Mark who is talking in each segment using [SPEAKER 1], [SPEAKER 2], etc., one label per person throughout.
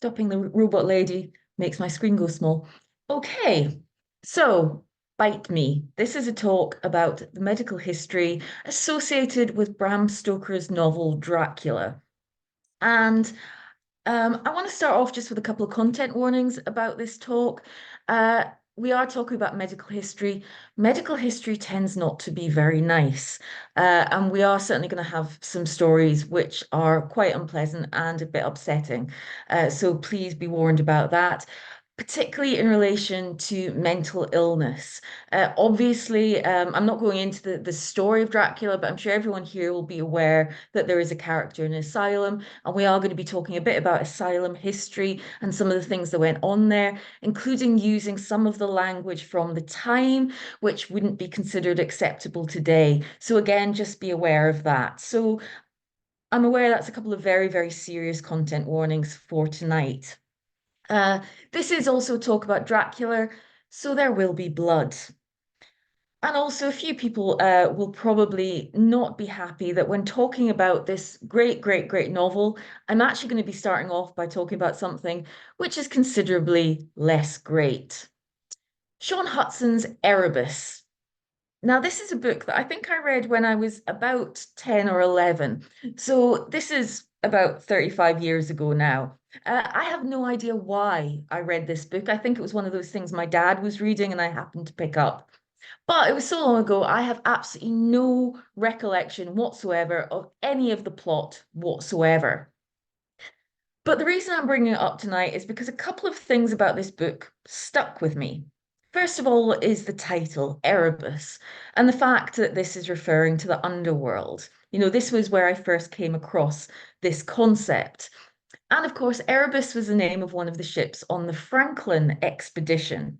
[SPEAKER 1] Stopping the robot lady makes my screen go small. Okay, so Bite Me. This is a talk about the medical history associated with Bram Stoker's novel Dracula. And I want to start off just with a couple of content warnings about this talk. Uh, we are talking about medical history. Medical history tends not to be very nice. And we are certainly going to have some stories which are quite unpleasant and a bit upsetting. So please be warned about that, particularly in relation to mental illness. Obviously, I'm not going into the story of Dracula, but I'm sure everyone here will be aware that there is a character in Asylum, and we are going to be talking a bit about Asylum history and some of the things that went on there, including using some of the language from the time, which wouldn't be considered acceptable today. So again, just be aware of that. So I'm aware that's a couple of very, very serious content warnings for tonight. Uh, this is also talk about Dracula, so there will be blood. And also, a few people will probably not be happy that when talking about this great, great, great novel, I'm actually going to be starting off by talking about something which is considerably less great. Sean Hudson's Erebus. Now, this is a book that I think I read when I was about 10 or 11. So this is about 35 years ago now. I have no idea why I read this book. I think it was one of those things my dad was reading and I happened to pick up. But it was so long ago, I have absolutely no recollection whatsoever of any of the plot whatsoever. But the reason I'm bringing it up tonight is because a couple of things about this book stuck with me. First of all, is the title, Erebus, and the fact that this is referring to the underworld. This was where I first came across this concept. And of course, Erebus was the name of one of the ships on the Franklin expedition.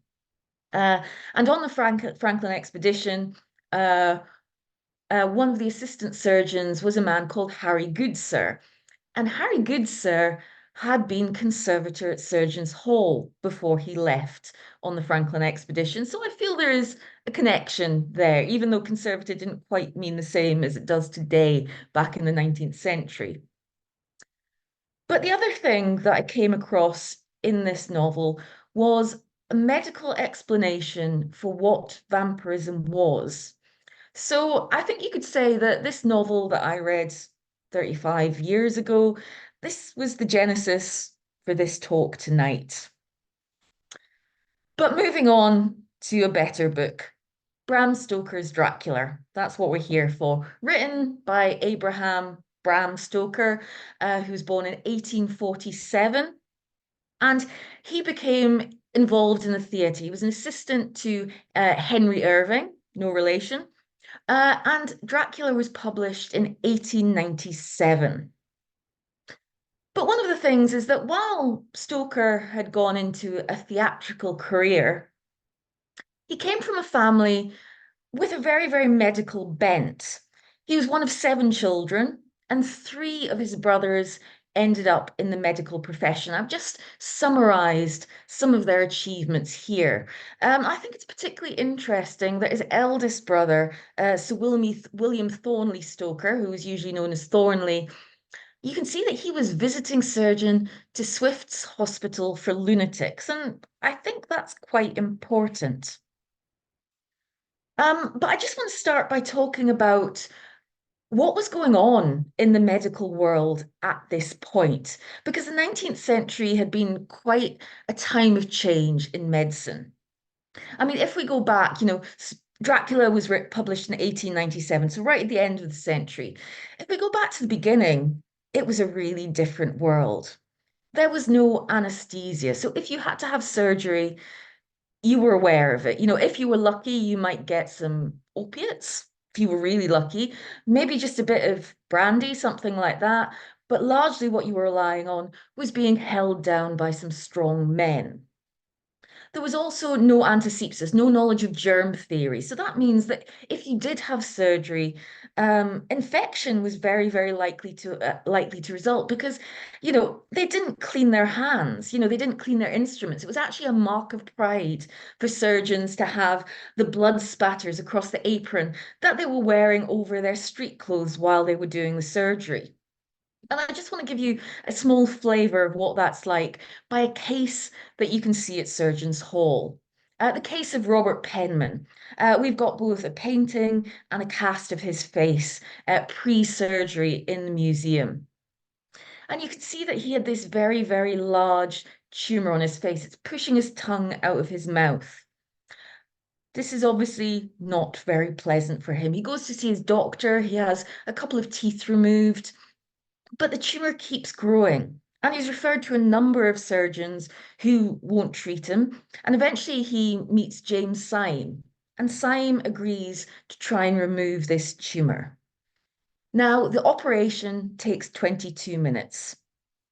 [SPEAKER 1] And on the Franklin expedition, uh, one of the assistant surgeons was a man called Harry Goodsir. And Harry Goodsir had been conservator at Surgeons' Hall before he left on the Franklin expedition. So I feel there is a connection there, even though conservator didn't quite mean the same as it does today back in the 19th century. But the other thing that I came across in this novel was a medical explanation for what vampirism was. So I think you could say that this novel that I read 35 years ago, this was the genesis for this talk tonight. But moving on to a better book, Bram Stoker's Dracula. That's what we're here for. Written by Abraham Bram Stoker, who was born in 1847. And he became involved in the theatre. He was an assistant to Henry Irving, no relation. And Dracula was published in 1897. But one of the things is that while Stoker had gone into a theatrical career, he came from a family with a very, very medical bent. He was one of seven children, and three of his brothers ended up in the medical profession. I've just summarized some of their achievements here. I think it's particularly interesting that his eldest brother, Sir William Thornley Stoker, who was usually known as Thornley, you can see that he was visiting surgeon to Swift's Hospital for Lunatics, and I think that's quite important. But I just want to start by talking about what was going on in the medical world at this point, because the 19th century had been quite a time of change in medicine. I mean, if we go back, Dracula was published in 1897, so right at the end of the century. If we go back to the beginning, it was a really different world. There was no anesthesia. So if you had to have surgery, you were aware of it. If you were lucky, you might get some opiates. If you were really lucky, maybe just a bit of brandy, something like that. But largely what you were relying on was being held down by some strong men. There was also no antisepsis, no knowledge of germ theory. So that means that if you did have surgery, infection was very, very likely to result because, they didn't clean their hands. They didn't clean their instruments. It was actually a mark of pride for surgeons to have the blood spatters across the apron that they were wearing over their street clothes while they were doing the surgery. And I just want to give you a small flavor of what that's like by a case that you can see at Surgeons Hall. The case of Robert Penman. We've got both a painting and a cast of his face pre-surgery in the museum. And you can see that he had this very, very large tumor on his face. It's pushing his tongue out of his mouth. This is obviously not very pleasant for him. He goes to see his doctor. He has a couple of teeth removed, but the tumor keeps growing. And he's referred to a number of surgeons who won't treat him. And eventually he meets James Syme. And Syme agrees to try and remove this tumor. Now, the operation takes 22 minutes.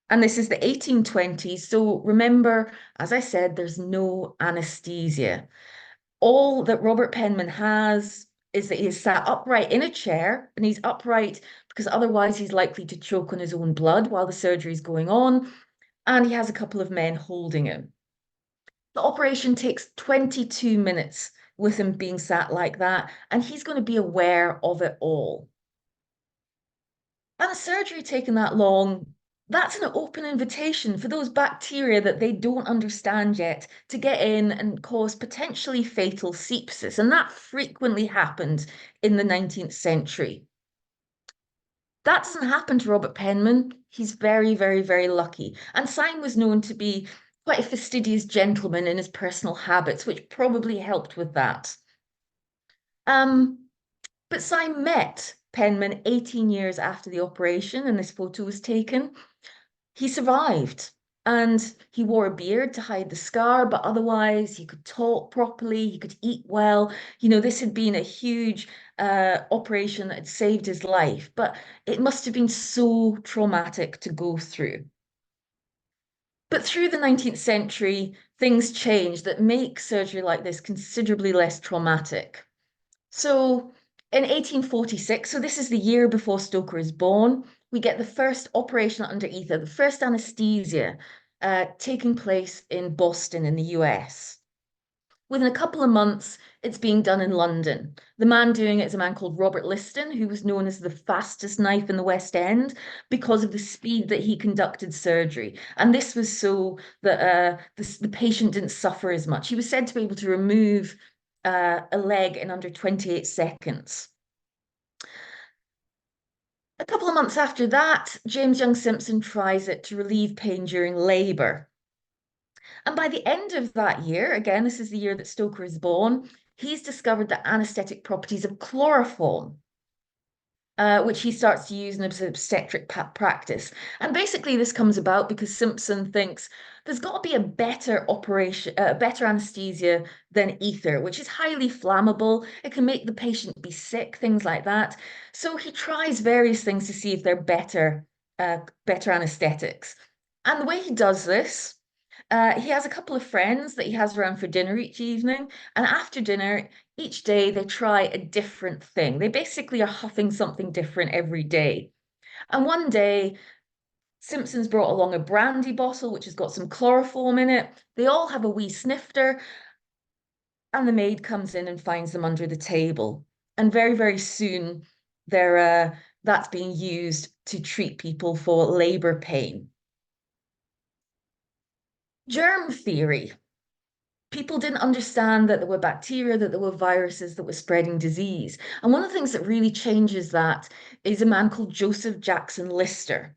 [SPEAKER 1] And this is the 1820s. So remember, as I said, there's no anesthesia. All that Robert Penman has is that he is sat upright in a chair, and he's upright because otherwise he's likely to choke on his own blood while the surgery is going on. And he has a couple of men holding him. The operation takes 22 minutes with him being sat like that, and he's going to be aware of it all. And a surgery taking that long, that's an open invitation for those bacteria that they don't understand yet to get in and cause potentially fatal sepsis. And that frequently happened in the 19th century. That doesn't happen to Robert Penman. He's very, very, very lucky. And Syme was known to be quite a fastidious gentleman in his personal habits, which probably helped with that. But Syme met Penman 18 years after the operation, and this photo was taken. He survived, and he wore a beard to hide the scar, but otherwise he could talk properly, he could eat well. This had been a huge operation that had saved his life, but it must have been so traumatic to go through. But through the 19th century, things changed that make surgery like this considerably less traumatic. So in 1846, so this is the year before Stoker is born, we get the first operation under ether, the first anesthesia taking place in Boston in the US. Within a couple of months, it's being done in London. The man doing it is a man called Robert Liston, who was known as the fastest knife in the West End because of the speed that he conducted surgery. And this was so that the patient didn't suffer as much. He was said to be able to remove a leg in under 28 seconds. A couple of months after that, James Young Simpson tries it to relieve pain during labor. And by the end of that year, again, this is the year that Stoker is born, he's discovered the anesthetic properties of chloroform, which he starts to use in obstetric practice. And basically, this comes about because Simpson thinks there's got to be a better operation, better anesthesia than ether, which is highly flammable. It can make the patient be sick, things like that. So he tries various things to see if they're better anesthetics. And the way he does this, he has a couple of friends that he has around for dinner each evening. And after dinner, each day they try a different thing. They basically are huffing something different every day. And one day, Simpson's brought along a brandy bottle, which has got some chloroform in it. They all have a wee snifter, and the maid comes in and finds them under the table. And very, very soon, that's being used to treat people for labor pain. Germ theory. People didn't understand that there were bacteria, that there were viruses that were spreading disease. And one of the things that really changes that is a man called Joseph Jackson Lister.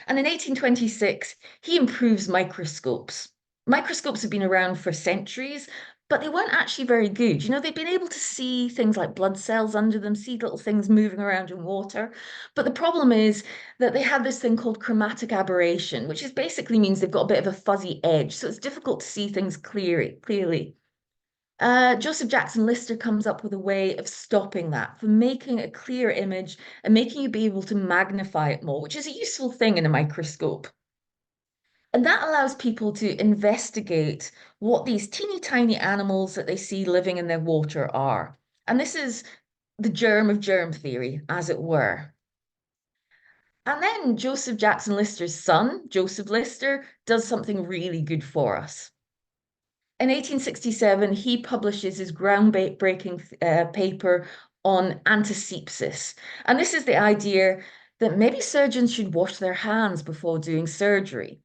[SPEAKER 1] And in 1826, he improves microscopes. Microscopes have been around for centuries, but they weren't actually very good. They've been able to see things like blood cells under them, see little things moving around in water. But the problem is that they had this thing called chromatic aberration, which is basically means they've got a bit of a fuzzy edge. So it's difficult to see things clearly. Joseph Jackson Lister comes up with a way of stopping that, for making a clear image and making you be able to magnify it more, which is a useful thing in a microscope. And that allows people to investigate what these teeny tiny animals that they see living in their water are. And this is the germ of germ theory, as it were. And then Joseph Jackson Lister's son, Joseph Lister, does something really good for us. In 1867, he publishes his groundbreaking paper on antisepsis. And this is the idea that maybe surgeons should wash their hands before doing surgery.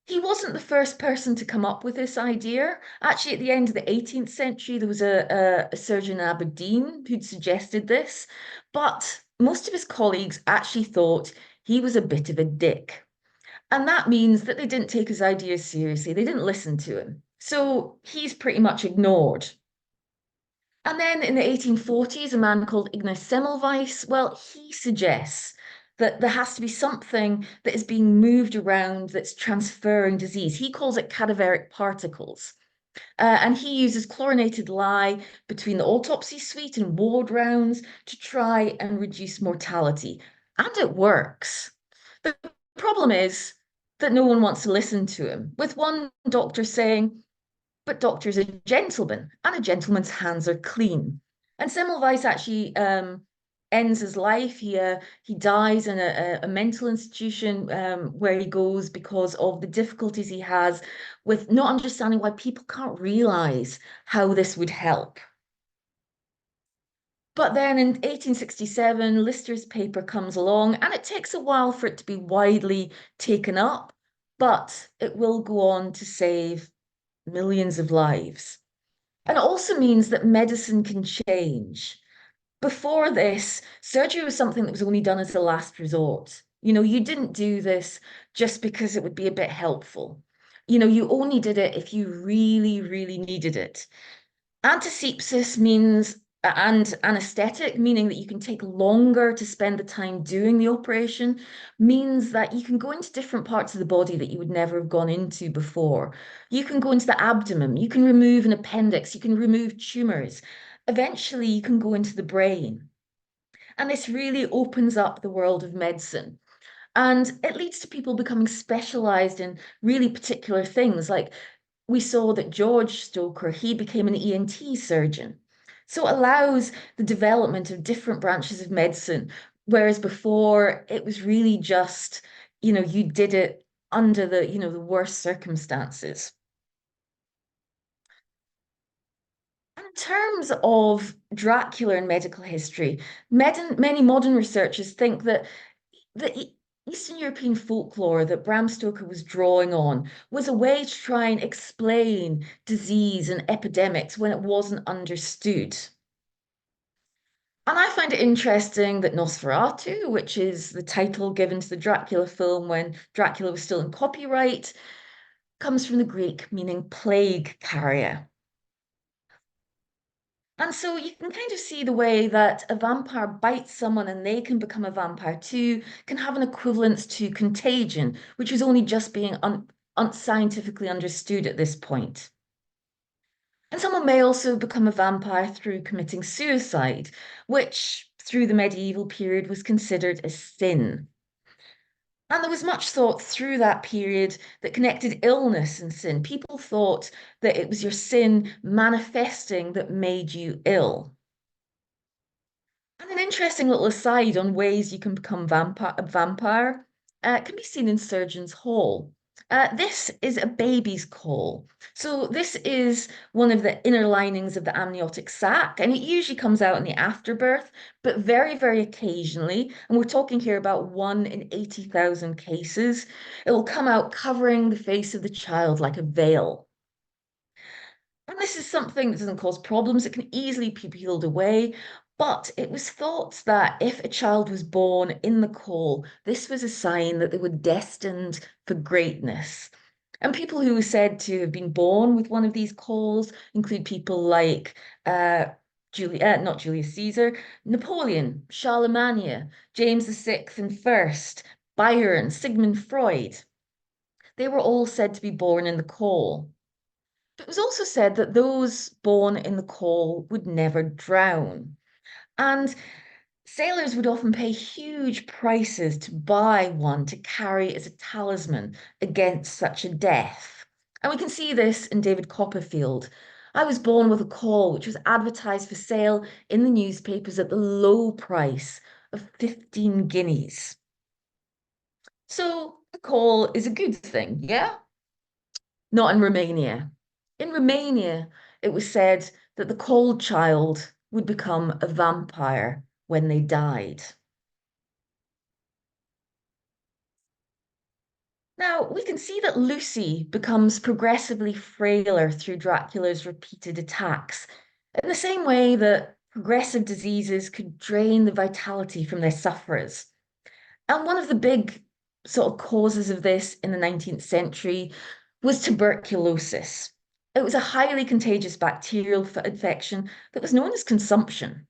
[SPEAKER 1] He wasn't the first person to come up with this idea. Actually, at the end of the 18th century, there was a surgeon in Aberdeen who'd suggested this, but most of his colleagues actually thought he was a bit of a dick. And that means that they didn't take his ideas seriously. They didn't listen to him. So he's pretty much ignored. And then in the 1840s, a man called Ignaz Semmelweis, well, he suggests that there has to be something that is being moved around that's transferring disease. He calls it cadaveric particles. And he uses chlorinated lye between the autopsy suite and ward rounds to try and reduce mortality. And it works. The problem is that no one wants to listen to him, with one doctor saying, but doctor's a gentleman, and a gentleman's hands are clean. And Semmelweis actually ends his life. He dies in a mental institution where he goes because of the difficulties he has with not understanding why people can't realize how this would help. But then in 1867, Lister's paper comes along, and it takes a while for it to be widely taken up, but it will go on to save millions of lives. And it also means that medicine can change. Before this, surgery was something that was only done as a last resort. You didn't do this just because it would be a bit helpful. You only did it if you really, really needed it. Antisepsis means and anesthetic, meaning that you can take longer to spend the time doing the operation, means that you can go into different parts of the body that you would never have gone into before. You can go into the abdomen, you can remove an appendix, you can remove tumors. Eventually, you can go into the brain. And this really opens up the world of medicine. And it leads to people becoming specialized in really particular things. Like we saw that George Stoker, he became an ENT surgeon. So it allows the development of different branches of medicine, whereas before it was really just, you did it under the worst circumstances. And in terms of Dracula in medical history, many modern researchers think that the Eastern European folklore that Bram Stoker was drawing on was a way to try and explain disease and epidemics when it wasn't understood. And I find it interesting that Nosferatu, which is the title given to the Dracula film when Dracula was still in copyright, comes from the Greek meaning plague carrier. And so you can kind of see the way that a vampire bites someone and they can become a vampire too, can have an equivalence to contagion, which is only just being unscientifically understood at this point. And someone may also become a vampire through committing suicide, which through the medieval period was considered a sin. And there was much thought through that period that connected illness and sin. People thought that it was your sin manifesting that made you ill. And an interesting little aside on ways you can become a vampire can be seen in Surgeon's Hall. This is a baby's caul. So this is one of the inner linings of the amniotic sac, and it usually comes out in the afterbirth, but very, very occasionally, and we're talking here about 1 in 80,000 cases, it will come out covering the face of the child like a veil. And this is something that doesn't cause problems. It can easily be peeled away. But it was thought that if a child was born in the caul, this was a sign that they were destined for greatness. And people who were said to have been born with one of these cauls include people like not Julius Caesar, Napoleon, Charlemagne, James VI and First, Byron, Sigmund Freud. They were all said to be born in the caul. But it was also said that those born in the caul would never drown. And sailors would often pay huge prices to buy one to carry as a talisman against such a death. And we can see this in David Copperfield. I was born with a caul, which was advertised for sale in the newspapers at the low price of 15 guineas. So a caul is a good thing, yeah? Not in Romania. In Romania, it was said that the cold child would become a vampire when they died. Now, we can see that Lucy becomes progressively frailer through Dracula's repeated attacks, in the same way that progressive diseases could drain the vitality from their sufferers. And one of the big sort of causes of this in the 19th century was tuberculosis. It was a highly contagious bacterial infection that was known as consumption.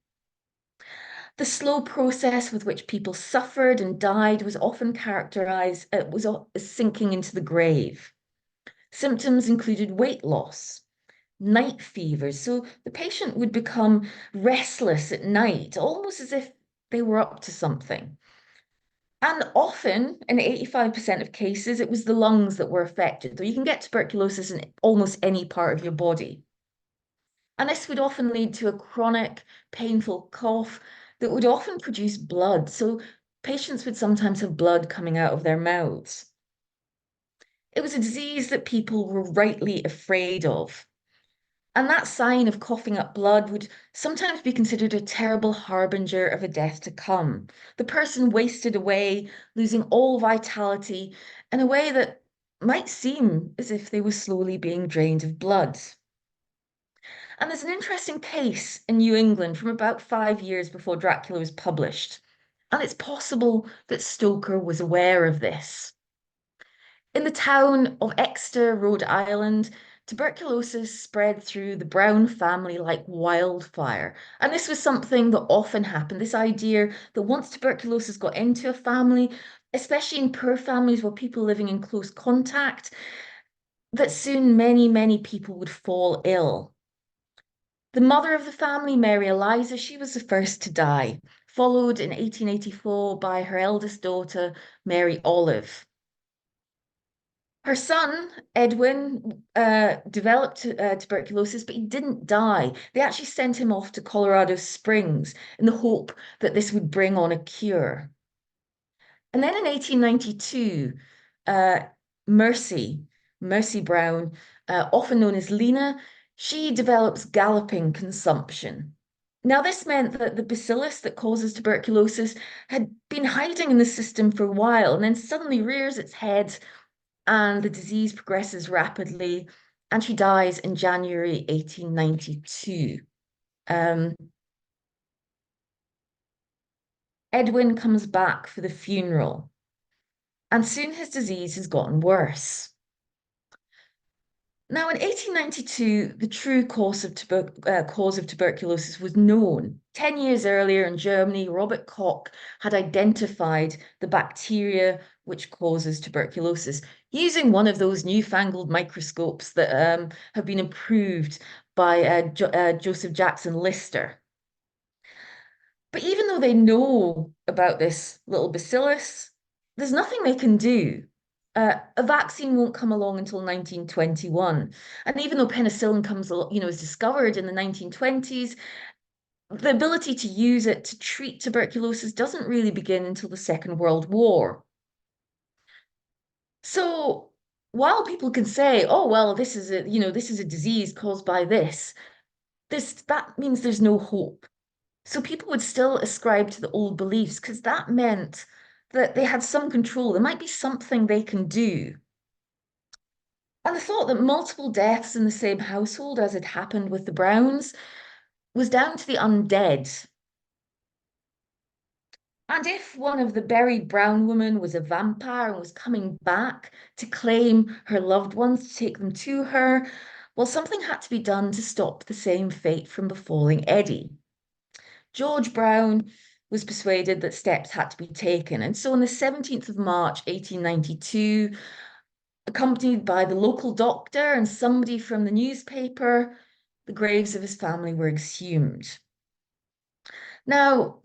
[SPEAKER 1] The slow process with which people suffered and died was often characterized as sinking into the grave. Symptoms included weight loss, night fevers. So the patient would become restless at night, almost as if they were up to something. And often, in 85% of cases, it was the lungs that were affected, though you can get tuberculosis in almost any part of your body. And this would often lead to a chronic, painful cough that would often produce blood. So patients would sometimes have blood coming out of their mouths. It was a disease that people were rightly afraid of. And that sign of coughing up blood would sometimes be considered a terrible harbinger of a death to come. The person wasted away, losing all vitality in a way that might seem as if they were slowly being drained of blood. And there's an interesting case in New England from about 5 years before Dracula was published. And it's possible that Stoker was aware of this. In the town of Exeter, Rhode Island, tuberculosis spread through the Brown family like wildfire. And this was something that often happened, this idea that once tuberculosis got into a family, especially in poor families where people living in close contact, that soon many people would fall ill. The mother of the family, Mary Eliza, she was the first to die, followed in 1884 by her eldest daughter, Mary Olive. Her son, Edwin, developed tuberculosis, but he didn't die. They actually sent him off to Colorado Springs in the hope that this would bring on a cure. And then in 1892, uh, Mercy, Mercy Brown, often known as Lena, she develops galloping consumption. Now, this meant that the bacillus that causes tuberculosis had been hiding in the system for a while and then suddenly rears its head and the disease progresses rapidly, and she dies in January 1892. Um, Edwin comes back for the funeral, and soon his disease has gotten worse. Now, in 1892, the true cause of tuberculosis was known. 10 years earlier in Germany, Robert Koch had identified the bacteria which causes tuberculosis using one of those newfangled microscopes that have been improved by Joseph Jackson Lister. But even though they know about this little bacillus, there's nothing they can do. A vaccine won't come along until 1921. And even though penicillin is discovered in the 1920s, the ability to use it to treat tuberculosis doesn't really begin until the Second World War. So while people can say, oh, well, this is a disease caused by that means there's no hope. So people would still ascribe to the old beliefs because that meant that they had some control. There might be something they can do. And the thought that multiple deaths in the same household, as had happened with the Browns, was down to the undead. And if one of the buried Brown women was a vampire and was coming back to claim her loved ones, to take them to her, well, something had to be done to stop the same fate from befalling Eddie. George Brown was persuaded that steps had to be taken. And so on the 17th of March, 1892, accompanied by the local doctor and somebody from the newspaper, the graves of his family were exhumed. Now,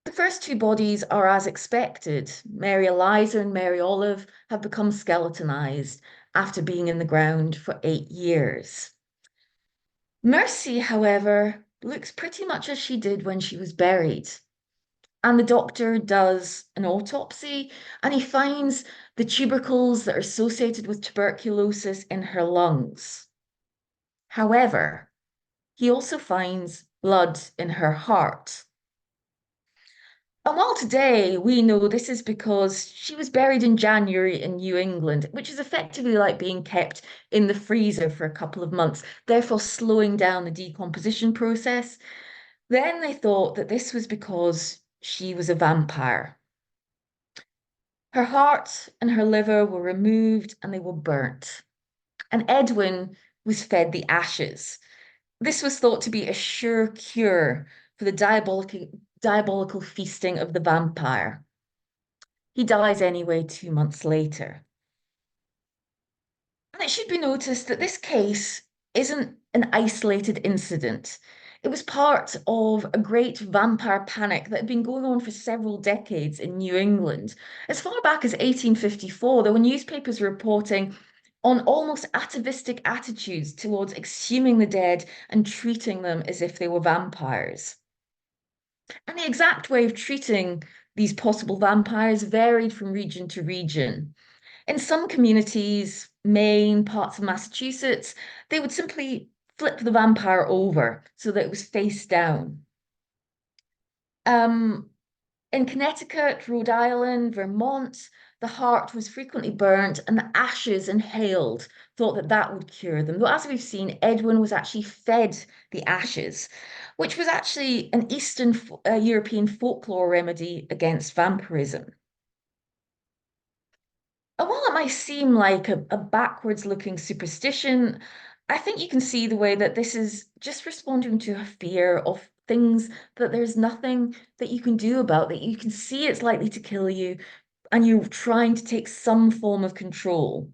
[SPEAKER 1] the first two bodies are as expected. Mary Eliza and Mary Olive have become skeletonized after being in the ground for 8 years. Mercy, however, looks pretty much as she did when she was buried. And the doctor does an autopsy and he finds the tubercles that are associated with tuberculosis in her lungs. However, he also finds blood in her heart. And while today we know this is because she was buried in January in New England, which is effectively like being kept in the freezer for a couple of months, therefore slowing down the decomposition process, then they thought that this was because she was a vampire. Her heart and her liver were removed and they were burnt. And Edwin was fed the ashes. This was thought to be a sure cure for the diabolical feasting of the vampire. He dies anyway 2 months later. And it should be noticed that this case isn't an isolated incident. It was part of a great vampire panic that had been going on for several decades in New England. As far back as 1854, there were newspapers reporting on almost atavistic attitudes towards exhuming the dead and treating them as if they were vampires. And the exact way of treating these possible vampires varied from region to region. In some communities, Maine, parts of Massachusetts, they would simply flip the vampire over so that it was face down. Um, in Connecticut, Rhode Island, Vermont, the heart was frequently burnt and the ashes inhaled, thought that that would cure them. Though, as we've seen, Edwin was actually fed the ashes, which was actually an Eastern European folklore remedy against vampirism. And while it might seem like a backwards looking superstition, I think you can see the way that this is just responding to a fear of things that there's nothing that you can do about, that you can see it's likely to kill you, and you're trying to take some form of control.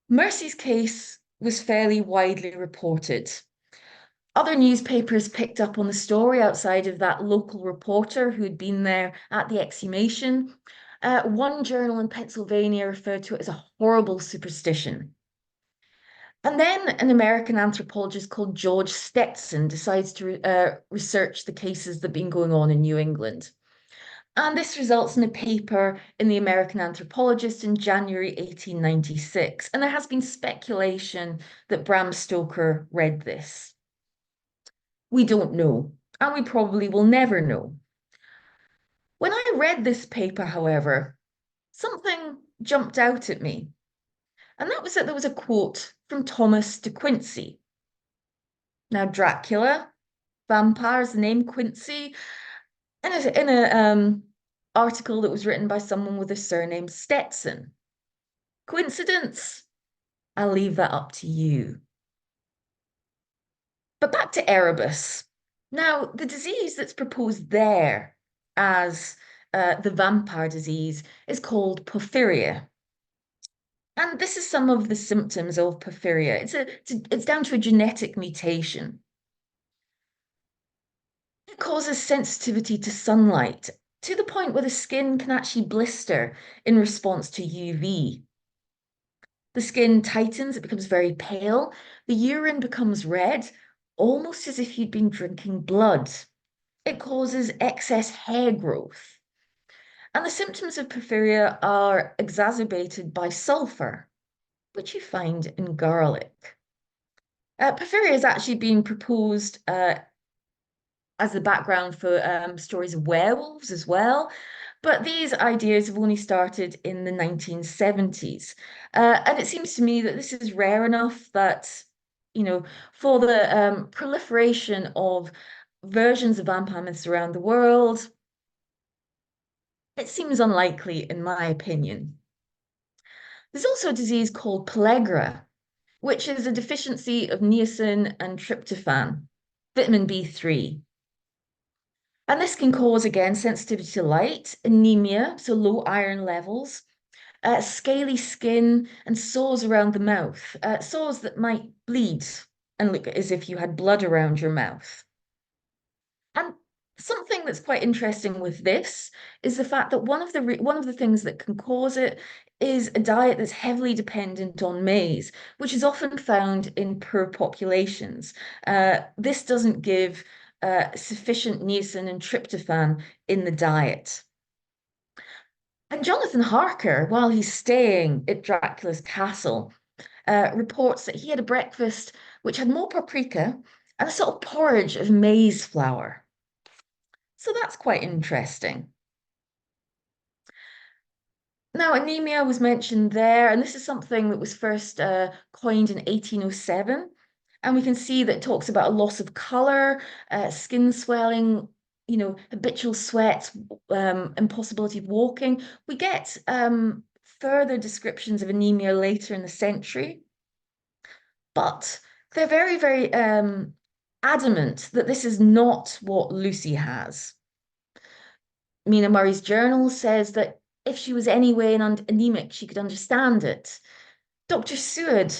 [SPEAKER 1] Mercy's case was fairly widely reported. Other newspapers picked up on the story outside of that local reporter who'd been there at the exhumation. One journal in Pennsylvania referred to it as a horrible superstition. And then an American anthropologist called George Stetson decides to research the cases that have been going on in New England. And this results in a paper in the American Anthropologist in January 1896. And there has been speculation that Bram Stoker read this. We don't know, and we probably will never know. When I read this paper, however, something jumped out at me, and that was that there was a quote from Thomas de Quincey. Now, Dracula, vampires, the name Quincy, in a article that was written by someone with the surname Stetson. Coincidence? I'll leave that up to you. But back to Erebus. Now, the disease that's proposed there as the vampire disease is called porphyria. And this is some of the symptoms of porphyria. It's down to a genetic mutation. It causes sensitivity to sunlight to the point where the skin can actually blister in response to UV. The skin tightens, it becomes very pale. The urine becomes red, almost as if you'd been drinking blood. It causes excess hair growth. And the symptoms of porphyria are exacerbated by sulfur, which you find in garlic. Porphyria has actually been proposed as the background for stories of werewolves as well. But these ideas have only started in the 1970s. And it seems to me that this is rare enough that, for the proliferation of versions of vampire myths around the world, it seems unlikely, in my opinion. There's also a disease called pellagra, which is a deficiency of niacin and tryptophan, vitamin B3. And this can cause, again, sensitivity to light, anemia, so low iron levels, scaly skin, and sores around the mouth, sores that might bleed and look as if you had blood around your mouth. And something that's quite interesting with this is the fact that one of the things that can cause it is a diet that's heavily dependent on maize, which is often found in poor populations. This doesn't give sufficient niacin and tryptophan in the diet. And Jonathan Harker, while he's staying at Dracula's castle, reports that he had a breakfast which had more paprika and a sort of porridge of maize flour. So that's quite interesting. Now, anemia was mentioned there, and this is something that was first coined in 1807. And we can see that it talks about a loss of color, skin swelling, habitual sweats, impossibility of walking. We get further descriptions of anemia later in the century, but they're very, very adamant that this is not what Lucy has. Mina Murray's journal says that if she was anyway anemic, she could understand it. Dr. Seward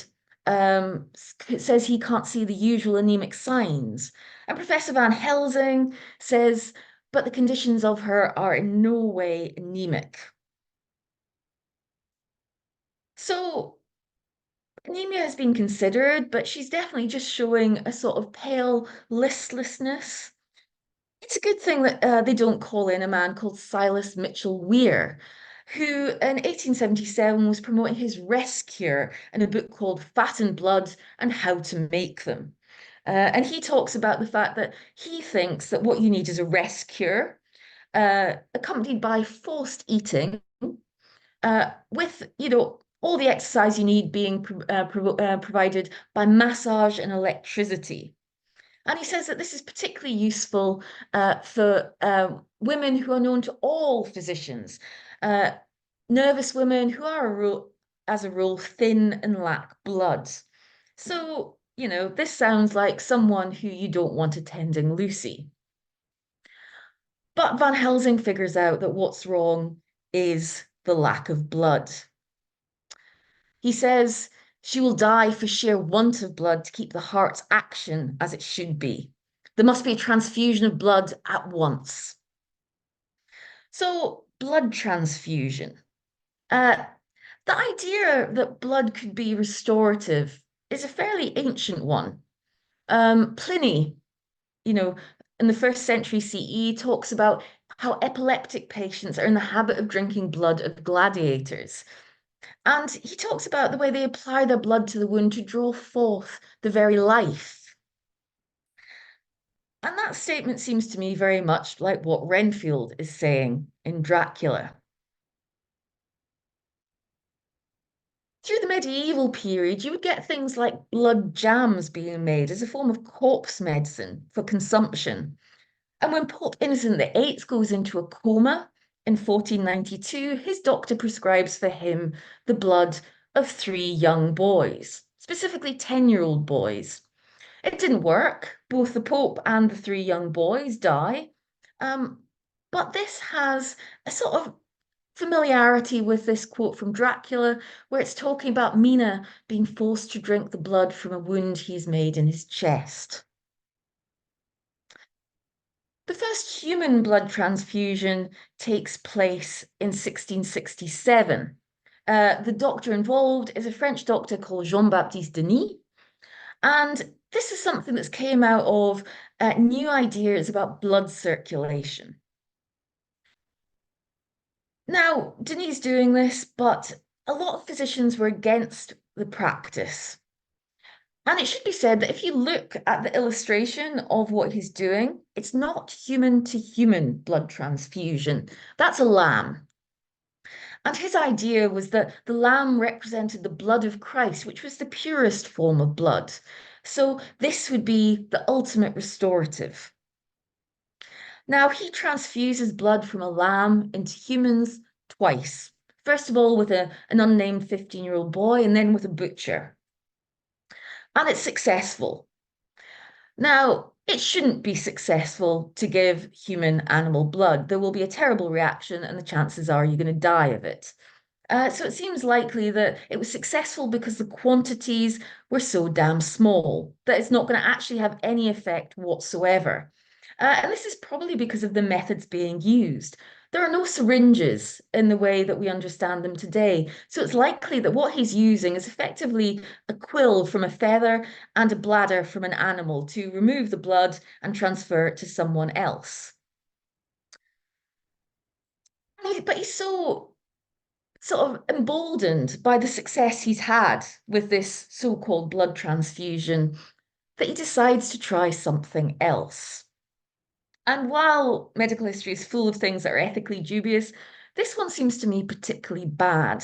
[SPEAKER 1] says he can't see the usual anemic signs. And Professor Van Helsing says, but the conditions of her are in no way anemic. So anemia has been considered, but she's definitely just showing a sort of pale listlessness. It's a good thing that they don't call in a man called Silas Mitchell Weir, who in 1877 was promoting his rest cure in a book called Fat and Blood and How to Make Them. And he talks about the fact that he thinks that what you need is a rest cure, accompanied by forced eating, with, all the exercise you need being provided by massage and electricity. And he says that this is particularly useful for women who are known to all physicians, uh, nervous women who are, as a rule, thin and lack blood. So, this sounds like someone who you don't want attending Lucy. But Van Helsing figures out that what's wrong is the lack of blood. He says she will die for sheer want of blood to keep the heart's action as it should be. There must be a transfusion of blood at once. So, blood transfusion. Uh, the idea that blood could be restorative is a fairly ancient one. Pliny, you know, in the first century CE, talks about how epileptic patients are in the habit of drinking blood of gladiators. And he talks about the way they apply their blood to the wound to draw forth the very life. And that statement seems to me very much like what Renfield is saying in Dracula. Through the medieval period, you would get things like blood jams being made as a form of corpse medicine for consumption. And when Pope Innocent VIII goes into a coma in 1492, his doctor prescribes for him the blood of three young boys, specifically 10-year-old boys. It didn't work. Both the Pope and the three young boys die. Um, but this has a sort of familiarity with this quote from Dracula, where it's talking about Mina being forced to drink the blood from a wound he's made in his chest. The first human blood transfusion takes place in 1667. The doctor involved is a French doctor called Jean-Baptiste Denis. And this is something that's came out of new ideas about blood circulation. Now, Denis doing this, but a lot of physicians were against the practice. And it should be said that if you look at the illustration of what he's doing, it's not human to human blood transfusion. That's a lamb. And his idea was that the lamb represented the blood of Christ, which was the purest form of blood. So this would be the ultimate restorative. Now, he transfuses blood from a lamb into humans twice. First of all, with an unnamed 15-year-old boy, and then with a butcher. And it's successful. Now, it shouldn't be successful to give human animal blood. There will be a terrible reaction, and the chances are you're going to die of it. So it seems likely that it was successful because the quantities were so damn small that it's not going to actually have any effect whatsoever. And this is probably because of the methods being used. There are no syringes in the way that we understand them today. So it's likely that what he's using is effectively a quill from a feather and a bladder from an animal to remove the blood and transfer it to someone else. But he's so sort of emboldened by the success he's had with this so-called blood transfusion that he decides to try something else. And while medical history is full of things that are ethically dubious, this one seems to me particularly bad.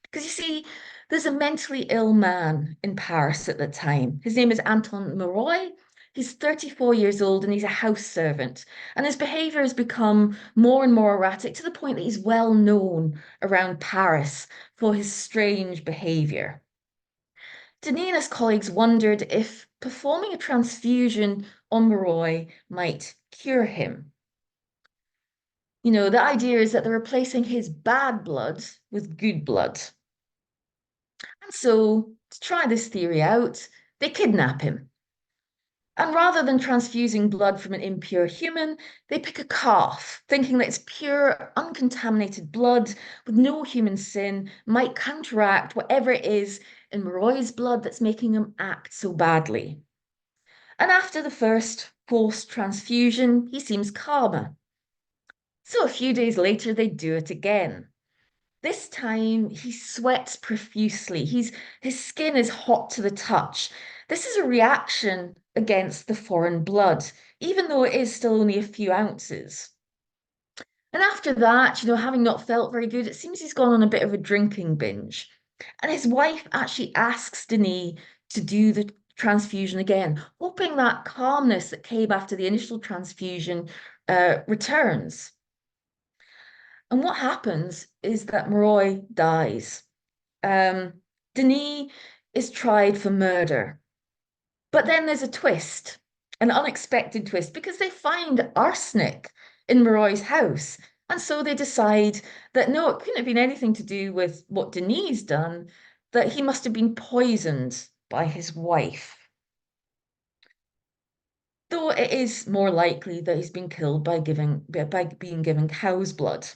[SPEAKER 1] Because you see, there's a mentally ill man in Paris at the time. His name is Anton Leroy. He's 34 years old and he's a house servant. And his behavior has become more and more erratic to the point that he's well known around Paris for his strange behavior. Denis and his colleagues wondered if performing a transfusion on Leroy might cure him. The idea is that they're replacing his bad blood with good blood. And so, to try this theory out, they kidnap him. And rather than transfusing blood from an impure human, they pick a calf, thinking that it's pure, uncontaminated blood with no human sin might counteract whatever it is in Roy's blood that's making him act so badly. And after the first forced transfusion, he seems calmer. So a few days later, they do it again. This time he sweats profusely. His skin is hot to the touch. This is a reaction against the foreign blood, even though it is still only a few ounces. And after that, having not felt very good, it seems he's gone on a bit of a drinking binge. And his wife actually asks Denis to do the transfusion again, hoping that calmness that came after the initial transfusion returns. And what happens is that Moroi dies. Denis is tried for murder. But then there's a twist, an unexpected twist, because they find arsenic in Moroi's house. And so they decide that no, it couldn't have been anything to do with what Denis done, that he must have been poisoned by his wife. Though it is more likely that he's been killed by being given cow's blood.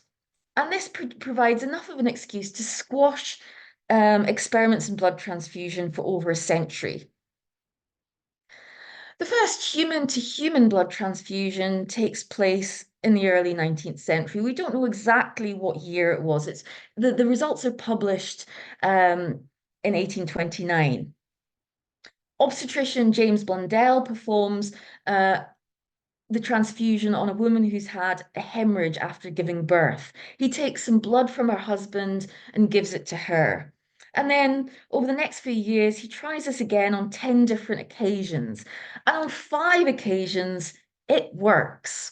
[SPEAKER 1] And this provides enough of an excuse to squash experiments in blood transfusion for over a century. The first human to human blood transfusion takes place in the early 19th century. We don't know exactly what year it was. The results are published in 1829. Obstetrician James Blundell performs the transfusion on a woman who's had a hemorrhage after giving birth. He takes some blood from her husband and gives it to her. And then over the next few years, he tries this again on 10 different occasions. And on 5 occasions, it works.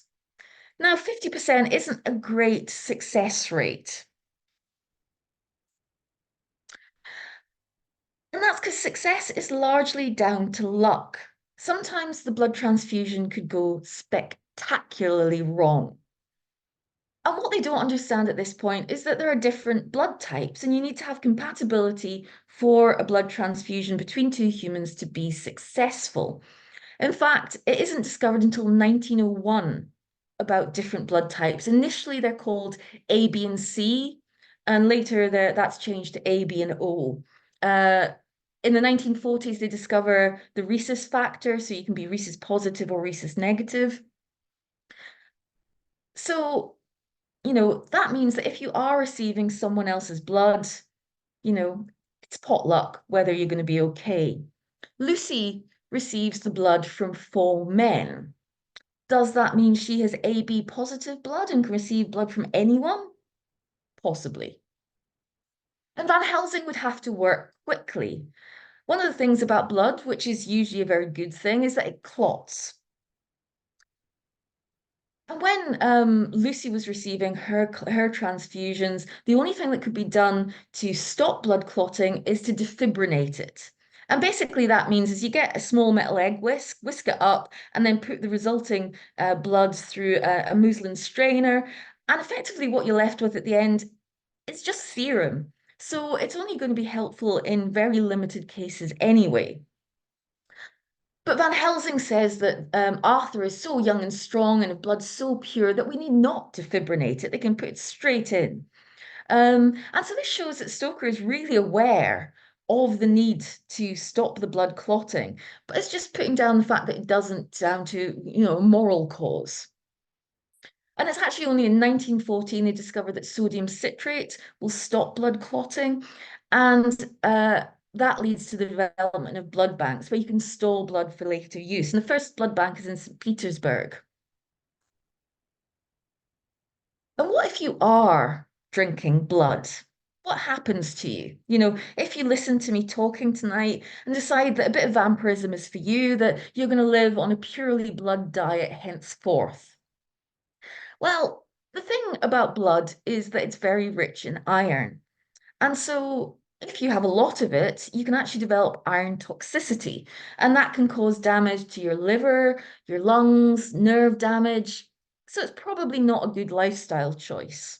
[SPEAKER 1] Now, 50% isn't a great success rate. And that's because success is largely down to luck. Sometimes the blood transfusion could go spectacularly wrong. And what they don't understand at this point is that there are different blood types, and you need to have compatibility for a blood transfusion between two humans to be successful. In fact, it isn't discovered until 1901 about different blood types. Initially, they're called A, B, and C, and later that's changed to A, B, and O. In the 1940s, they discover the rhesus factor, so you can be rhesus positive or rhesus negative. So that means that if you are receiving someone else's blood, it's potluck whether you're going to be okay. Lucy receives the blood from 4 men. Does that mean she has AB positive blood and can receive blood from anyone? Possibly. And Van Helsing would have to work quickly. One of the things about blood, which is usually a very good thing, is that it clots. And when Lucy was receiving her transfusions, the only thing that could be done to stop blood clotting is to defibrillate it. And basically, that means is you get a small metal egg whisk it up, and then put the resulting blood through a muslin strainer. And effectively, what you're left with at the end is just serum. So it's only going to be helpful in very limited cases anyway. But Van Helsing says that Arthur is so young and strong and of blood so pure that we need not to fibrillate it. They can put it straight in. And so this shows that Stoker is really aware of the need to stop the blood clotting, but it's just putting down the fact that it doesn't down to, a moral cause. And it's actually only in 1914 they discovered that sodium citrate will stop blood clotting. And that leads to the development of blood banks where you can store blood for later use. And the first blood bank is in St. Petersburg. if you are drinking blood, what happens to you? If you listen to me talking tonight and decide that a bit of vampirism is for you, that you're going to live on a purely blood diet henceforth. Well, the thing about blood is that it's very rich in iron. And so if you have a lot of it, you can actually develop iron toxicity, and that can cause damage to your liver, your lungs, nerve damage. So it's probably not a good lifestyle choice.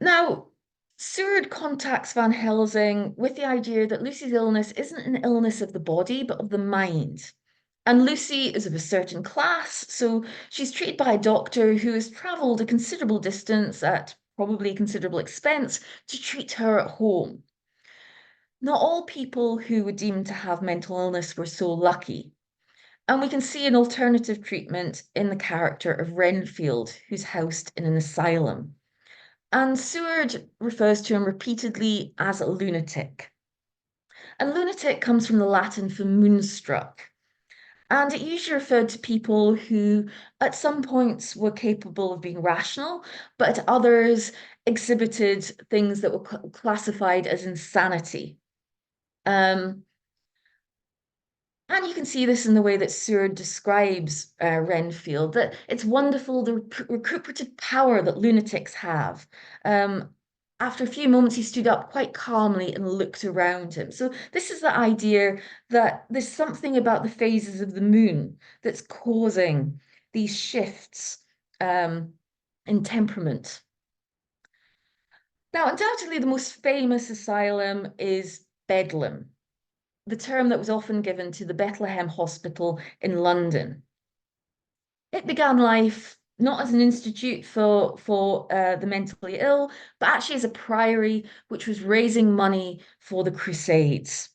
[SPEAKER 1] Now, Seward contacts Van Helsing with the idea that Lucy's illness isn't an illness of the body, but of the mind. And Lucy is of a certain class, so she's treated by a doctor who has traveled a considerable distance at probably considerable expense to treat her at home. Not all people who were deemed to have mental illness were so lucky. And we can see an alternative treatment in the character of Renfield, who's housed in an asylum. And Seward refers to him repeatedly as a lunatic. And lunatic comes from the Latin for moonstruck. And it usually referred to people who, at some points, were capable of being rational, but at others exhibited things that were classified as insanity. Um, and you can see this in the way that Seward describes Renfield, that it's wonderful the recuperative power that lunatics have. Um, After a few moments, he stood up quite calmly and looked around him. So this is the idea that there's something about the phases of the moon that's causing these shifts in temperament. Now, undoubtedly, the most famous asylum is Bedlam, the term that was often given to the Bethlehem Hospital in London. It began life not as an institute for the mentally ill, but actually as a priory which was raising money for the Crusades.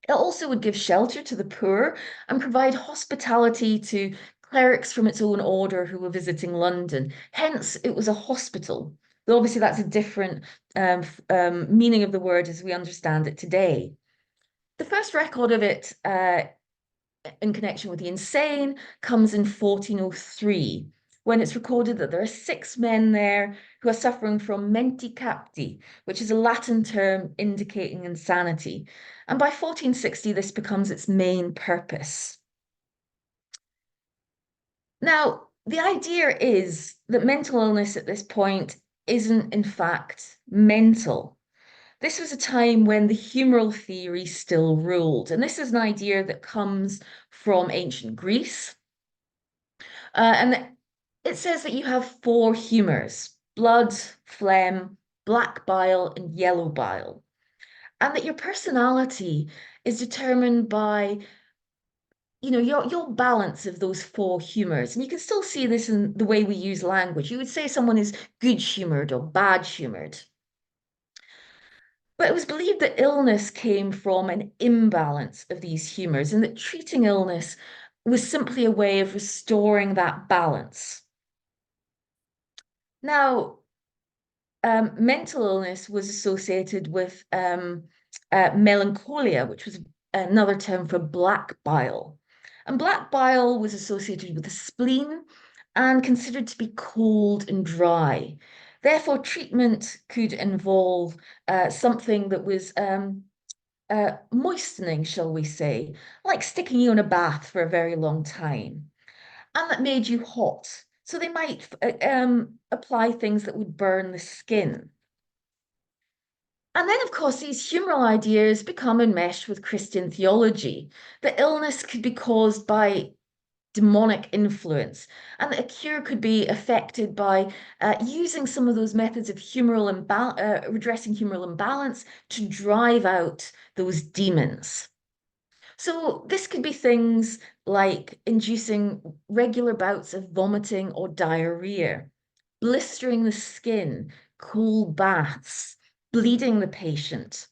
[SPEAKER 1] It also would give shelter to the poor and provide hospitality to clerics from its own order who were visiting London. Hence, it was a hospital. Though obviously that's a different meaning of the word as we understand it today. The first record of it in connection with the insane comes in 1403, when it's recorded that there are 6 men there who are suffering from menti capti, which is a Latin term indicating insanity. And by 1460, this becomes its main purpose. Now, the idea is that mental illness at this point isn't, in fact, mental. This was a time when the humoral theory still ruled. And this is an idea that comes from ancient Greece. And it says that you have 4 humors: blood, phlegm, black bile, and yellow bile. And that your personality is determined by your balance of those 4 humors. And you can still see this in the way we use language. You would say someone is good humored or bad humored. But it was believed that illness came from an imbalance of these humors, and that treating illness was simply a way of restoring that balance. Now, mental illness was associated with melancholia, which was another term for black bile. And black bile was associated with the spleen and considered to be cold and dry. Therefore, treatment could involve something that was moistening, shall we say, like sticking you in a bath for a very long time, and that made you hot. So they might apply things that would burn the skin. And then, of course, these humoral ideas become enmeshed with Christian theology. The illness could be caused by demonic influence, and that a cure could be affected by using some of those methods of redressing humoral imbalance to drive out those demons. So this could be things like inducing regular bouts of vomiting or diarrhea, blistering the skin, cool baths, bleeding the patient.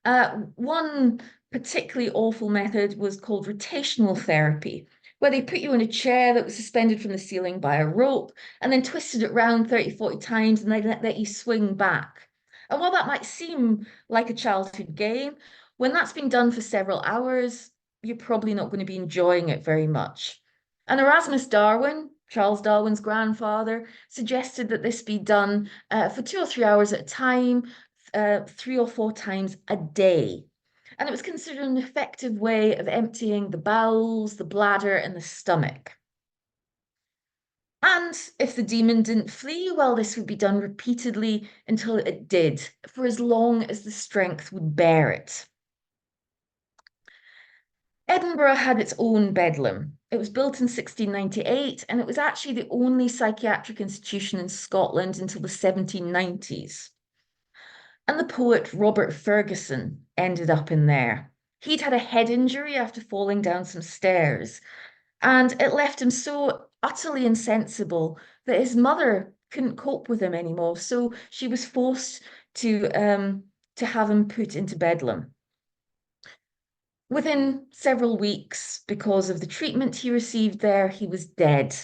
[SPEAKER 1] One particularly awful method was called rotational therapy, where they put you in a chair that was suspended from the ceiling by a rope and then twisted it around 30, 40 times and then let you swing back. And while that might seem like a childhood game, when that's been done for several hours, you're probably not going to be enjoying it very much. And Erasmus Darwin, Charles Darwin's grandfather, suggested that this be done for 2 or 3 hours at a time, 3 or 4 times a day. And it was considered an effective way of emptying the bowels, the bladder, and the stomach. And if the demon didn't flee, well, this would be done repeatedly until it did, for as long as the strength would bear it. Edinburgh had its own Bedlam. It was built in 1698, and it was actually the only psychiatric institution in Scotland until the 1790s. And the poet Robert Fergusson ended up in there. He'd had a head injury after falling down some stairs, and it left him so utterly insensible that his mother couldn't cope with him anymore. So she was forced to have him put into Bedlam. Within several weeks, because of the treatment he received there, he was dead.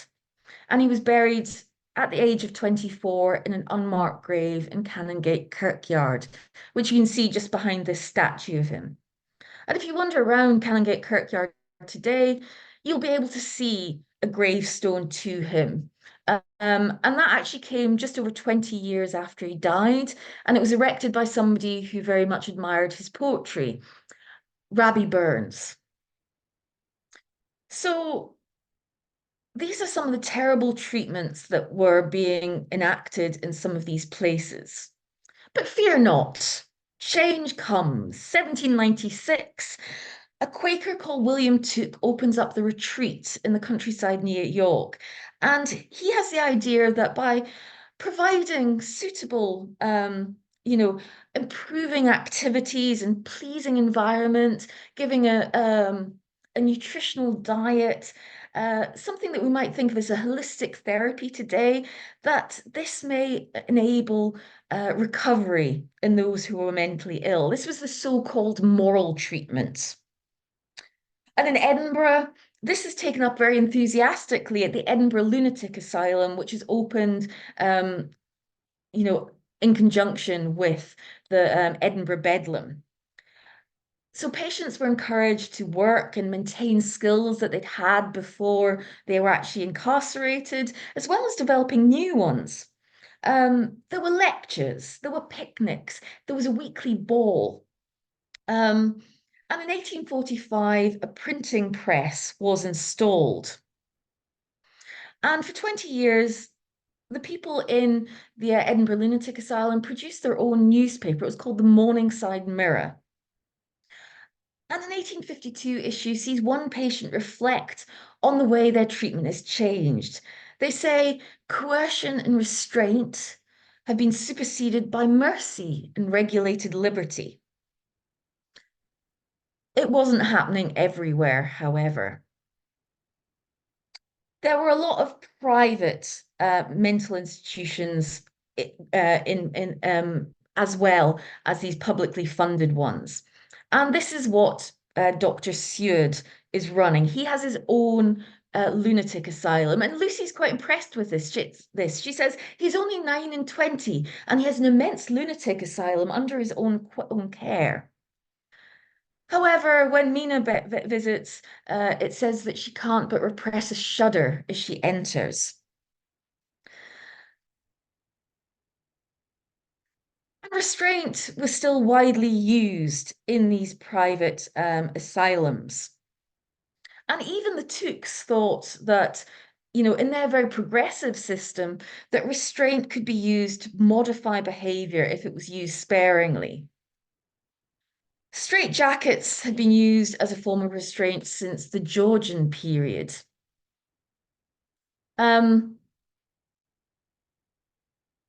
[SPEAKER 1] And he was buried at the age of 24 in an unmarked grave in Canongate Kirkyard, which you can see just behind this statue of him. And if you wander around Canongate Kirkyard today, you'll be able to see a gravestone to him. And that actually came just over 20 years after he died, and it was erected by somebody who very much admired his poetry, Rabbie Burns. So these are some of the terrible treatments that were being enacted in some of these places. But fear not, change comes. 1796, a Quaker called William Tooke opens up the retreat in the countryside near York. And he has the idea that by providing suitable, improving activities and pleasing environment, giving a nutritional diet, something that we might think of as a holistic therapy today, that this may enable recovery in those who are mentally ill. This was the so-called moral treatment. And in Edinburgh, this is taken up very enthusiastically at the Edinburgh Lunatic Asylum, which is opened, um, you know, in conjunction with the Edinburgh Bedlam. So patients were encouraged to work and maintain skills that they'd had before they were actually incarcerated, as well as developing new ones. There were lectures, there were picnics, there was a weekly ball. And in 1845, a printing press was installed. And for 20 years, the people in the Edinburgh Lunatic Asylum produced their own newspaper. It was called the Morningside Mirror. And an 1852 issue sees one patient reflect on the way their treatment has changed. They say coercion and restraint have been superseded by mercy and regulated liberty. It wasn't happening everywhere, however. There were a lot of private mental institutions in as well as these publicly funded ones. And this is what Dr. Seward is running. He has his own lunatic asylum, and Lucy's quite impressed with She says he's only 9 and 20, and he has an immense lunatic asylum under his own care. However, when Mina visits, it says that she can't but repress a shudder as she enters. Restraint was still widely used in these private asylums. And even the Tooks thought that, in their very progressive system, that restraint could be used to modify behavior if it was used sparingly. Straitjackets had been used as a form of restraint since the Georgian period.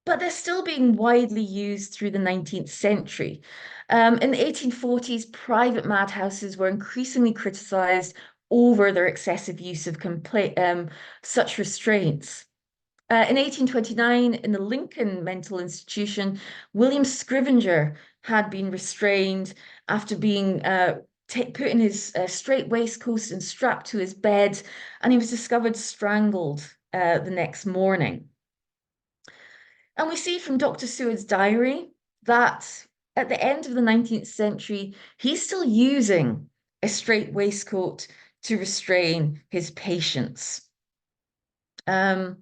[SPEAKER 1] But they're still being widely used through the 19th century. In the 1840s, private madhouses were increasingly criticised over their excessive use of such restraints. In 1829, in the Lincoln Mental Institution, William Scrivenger had been restrained after being put in his straight waistcoat and strapped to his bed, and he was discovered strangled the next morning. And we see from Dr. Seward's diary that at the end of the 19th century, he's still using a straight waistcoat to restrain his patients. Um,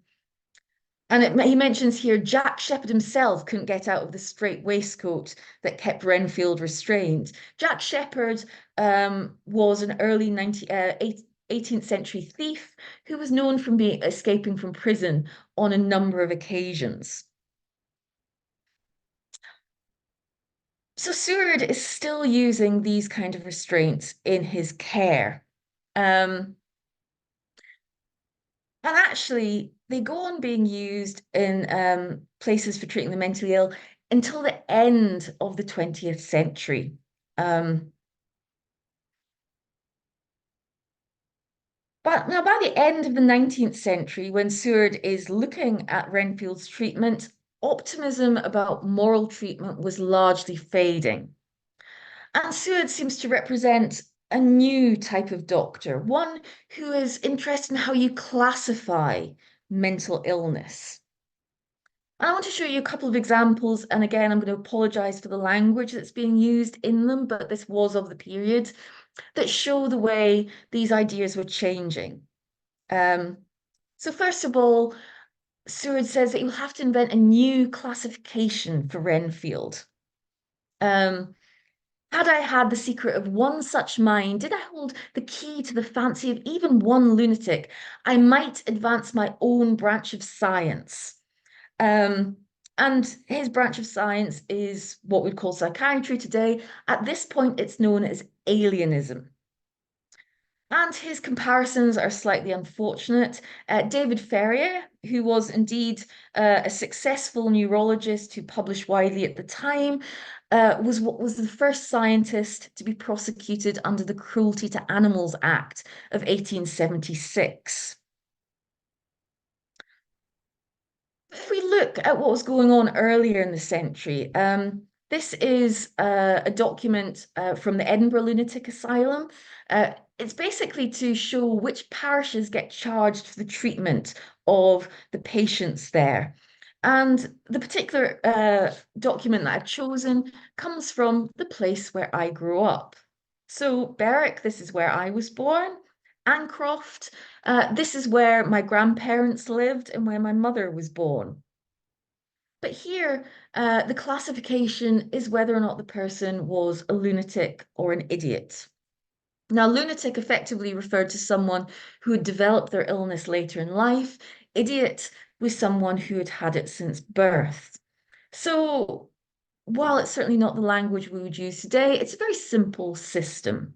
[SPEAKER 1] he mentions here Jack Sheppard himself couldn't get out of the strait waistcoat that kept Renfield restrained. Jack Sheppard was an early 18th century thief who was known for escaping from prison on a number of occasions. So Seward is still using these kind of restraints in his care. Um, And actually, they go on being used in places for treating the mentally ill until the end of the 20th century. Um, but now, by the end of the 19th century, when Seward is looking at Renfield's treatment, optimism about moral treatment was largely fading. And Seward seems to represent a new type of doctor, one who is interested in how you classify mental illness. I want to show you a couple of examples, and again, I'm going to apologize for the language that's being used in them, but this was of the period, that show the way these ideas were changing. Um, so first of all, Seward says that you'll have to invent a new classification for Renfield. Um, Had I had the secret of one such mind, did I hold the key to the fancy of even one lunatic, I might advance my own branch of science. Um, and his branch of science is what we'd call psychiatry today. At this point, it's known as alienism. And his comparisons are slightly unfortunate. David Ferrier, who was indeed a successful neurologist who published widely at the time, was the first scientist to be prosecuted under the Cruelty to Animals Act of 1876. If we look at what was going on earlier in the century, this is a document from the Edinburgh Lunatic Asylum. It's basically to show which parishes get charged for the treatment of the patients there. And the particular document that I've chosen comes from the place where I grew up. So Berwick, this is where I was born. Ancroft, this is where my grandparents lived and where my mother was born. But here, the classification is whether or not the person was a lunatic or an idiot. Now, lunatic effectively referred to someone who had developed their illness later in life. Idiot was someone who had had it since birth. So, while it's certainly not the language we would use today, it's a very simple system.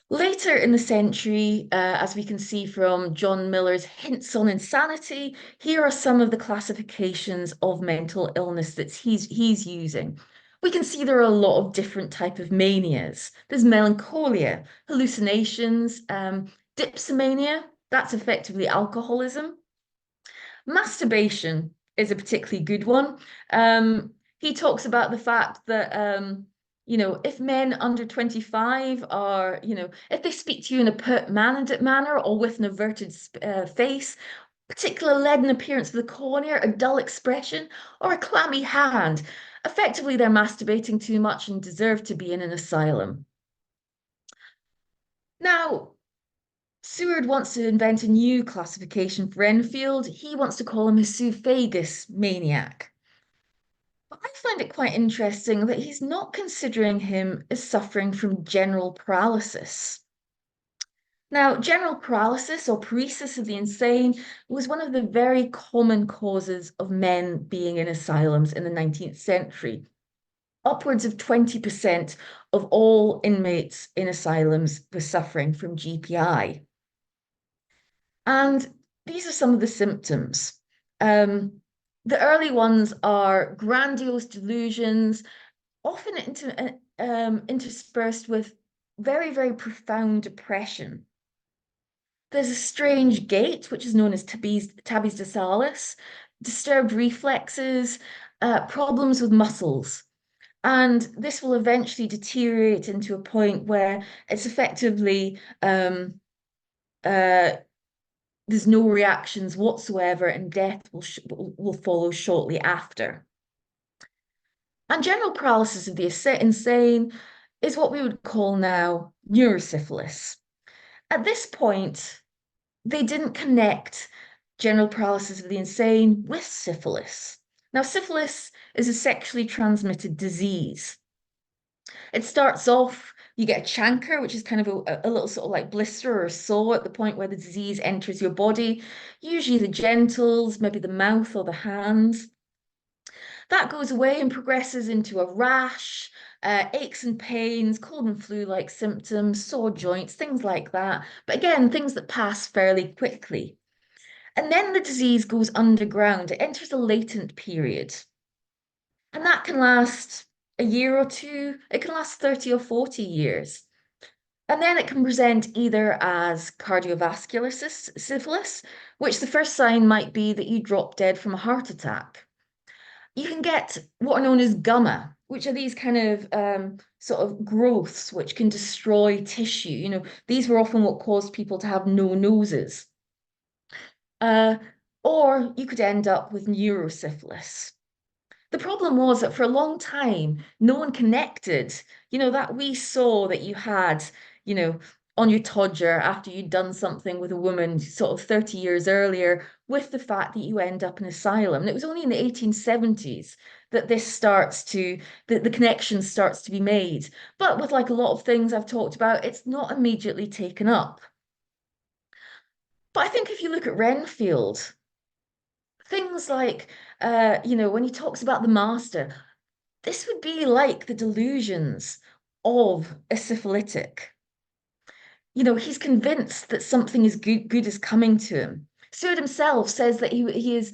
[SPEAKER 1] Later in the century, as we can see from John Miller's Hints on Insanity, here are some of the classifications of mental illness that he's using. We can see there are a lot of different type of manias. There's melancholia, hallucinations, dipsomania, that's effectively alcoholism. Masturbation is a particularly good one. He talks about the fact that if men under 25 are, if they speak to you in a pert manner or with an averted face, particular leaden appearance of the cornea, a dull expression, or a clammy hand, effectively they're masturbating too much and deserve to be in an asylum. Now, Seward wants to invent a new classification for Renfield. He wants to call him a Suphagus maniac. But I find it quite interesting that he's not considering him as suffering from general paralysis. Now, general paralysis or paresis of the insane was one of the very common causes of men being in asylums in the 19th century. Upwards of 20% of all inmates in asylums were suffering from GPI. And these are some of the symptoms. The early ones are grandiose delusions, often interspersed with very, very profound depression. There's a strange gait, which is known as tabes dorsalis, disturbed reflexes, problems with muscles. And this will eventually deteriorate into a point where it's effectively there's no reactions whatsoever, and death will follow shortly after. And general paralysis of the insane is what we would call now neurosyphilis. At this point, they didn't connect general paralysis of the insane with syphilis. Now, syphilis is a sexually transmitted disease. It starts off, you get a chancre, which is kind of a little sort of like blister or a sore at the point where the disease enters your body, usually the genitals, maybe the mouth or the hands. That goes away and progresses into a rash, aches and pains, cold and flu-like symptoms, sore joints, things like that. But again, things that pass fairly quickly. And then the disease goes underground. It enters a latent period. And that can last a year or two. It can last 30 or 40 years. And then it can present either as cardiovascular syphilis, which the first sign might be that you drop dead from a heart attack. You can get what are known as gumma, which are these kind of sort of growths which can destroy tissue. These were often what caused people to have no noses. Uh, or you could end up with neurosyphilis. The problem was that for a long time, no one connected, that we saw that you had, you know, on your todger after you'd done something with a woman sort of 30 years earlier with the fact that you end up in asylum. And it was only in the 1870s that the connection starts to be made. But with like a lot of things I've talked about, it's not immediately taken up. But I think if you look at Renfield, things like, when he talks about the master, this would be like the delusions of a syphilitic. He's convinced that something is good is coming to him. Stewart himself says that he is,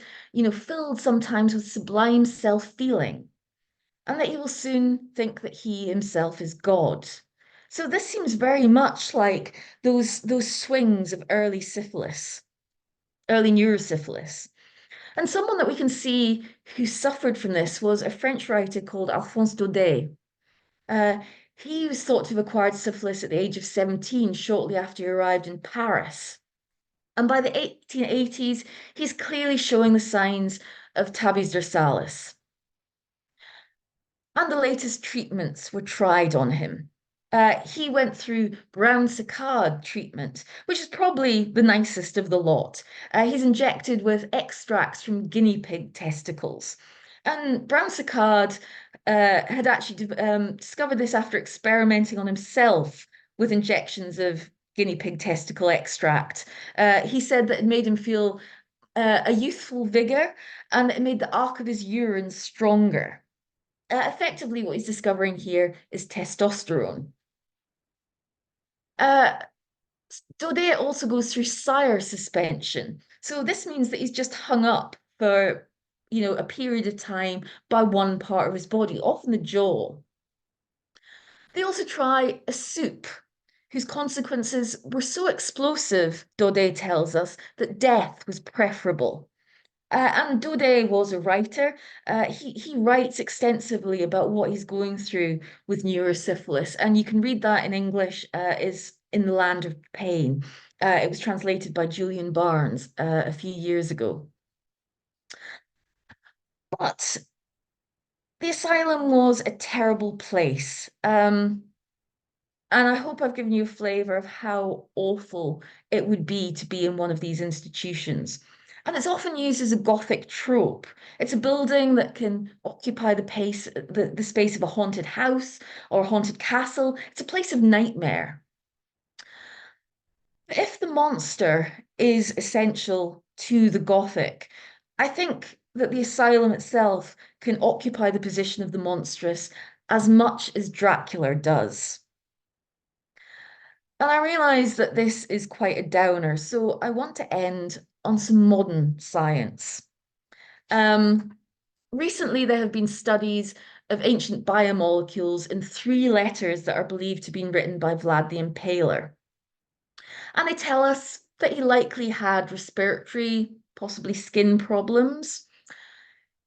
[SPEAKER 1] filled sometimes with sublime self-feeling, and that he will soon think that he himself is God. So this seems very much like those swings of early syphilis, early neurosyphilis. And someone that we can see who suffered from this was a French writer called Alphonse Daudet. Uh, he was thought to have acquired syphilis at the age of 17, shortly after he arrived in Paris. And by the 1880s, he's clearly showing the signs of tabes dorsalis. And the latest treatments were tried on him. He went through brown Sicard treatment, which is probably the nicest of the lot. He's injected with extracts from guinea pig testicles. And brown Sicard had actually discovered this after experimenting on himself with injections of guinea pig testicle extract. He said that it made him feel a youthful vigor and it made the arc of his urine stronger. Effectively, what he's discovering here is testosterone. Uh, Daudet also goes through sire suspension. So this means that he's just hung up for, a period of time by one part of his body, often the jaw. They also try a soup whose consequences were so explosive, Daudet tells us, that death was preferable. And Daudet was a writer. He writes extensively about what he's going through with neurosyphilis, and you can read that in English. Is In the Land of Pain. It was translated by Julian Barnes a few years ago. But the asylum was a terrible place. And I hope I've given you a flavor of how awful it would be to be in one of these institutions. And it's often used as a Gothic trope. It's a building that can occupy the space of a haunted house or a haunted castle. It's a place of nightmare. If the monster is essential to the Gothic, I think that the asylum itself can occupy the position of the monstrous as much as Dracula does. And I realize that this is quite a downer, so I want to end on some modern science. Um, Recently, there have been studies of ancient biomolecules in 3 letters that are believed to have been written by Vlad the Impaler. And they tell us that he likely had respiratory, possibly skin problems.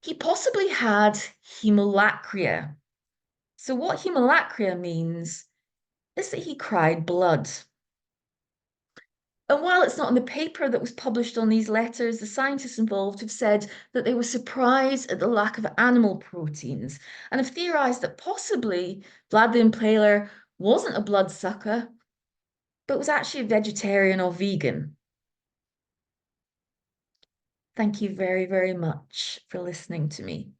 [SPEAKER 1] He possibly had hemolacria. So, what hemolacria means is that he cried blood. And while it's not in the paper that was published on these letters, the scientists involved have said that they were surprised at the lack of animal proteins and have theorized that possibly Vlad the Impaler wasn't a bloodsucker, but was actually a vegetarian or vegan. Thank you very, very much for listening to me.